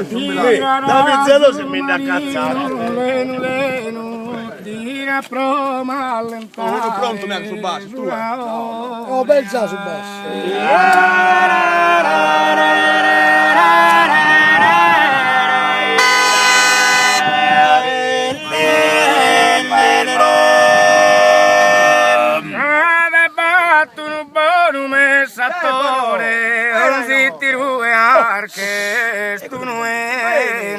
David Zelo si mi da cazzare. Sono pronto neanche sul basso, tu Oh, pensa sul basso. Non si tirue arche, tu non è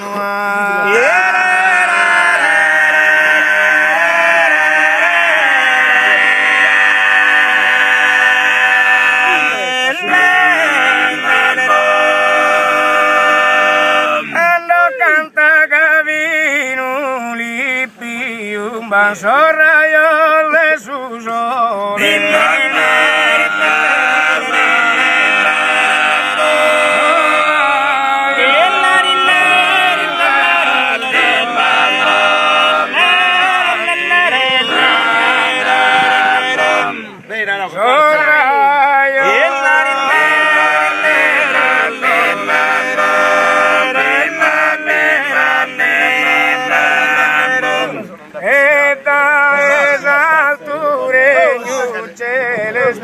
ando canta Gavino li più un bansorraio le su sole.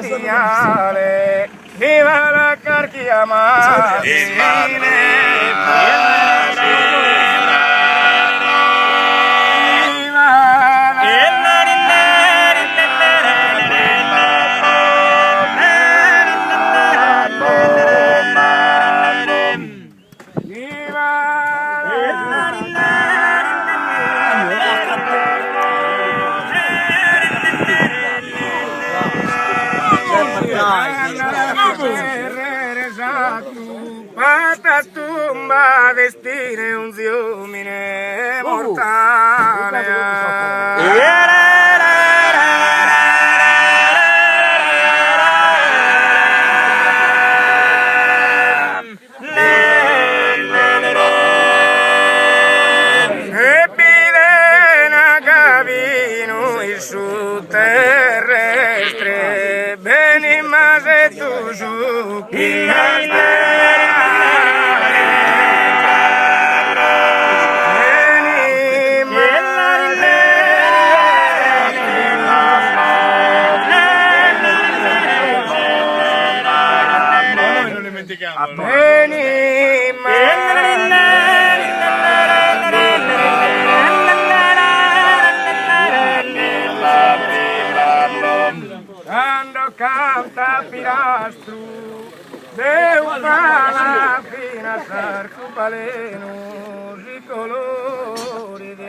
Celestiale, viva la carchia Patas tumba vestire un ziumine mortale. E pidena Gavino il su terrestre, beni ma se tu su chi quando canta pilastru, deu fala fina sarcupaleno, di colori di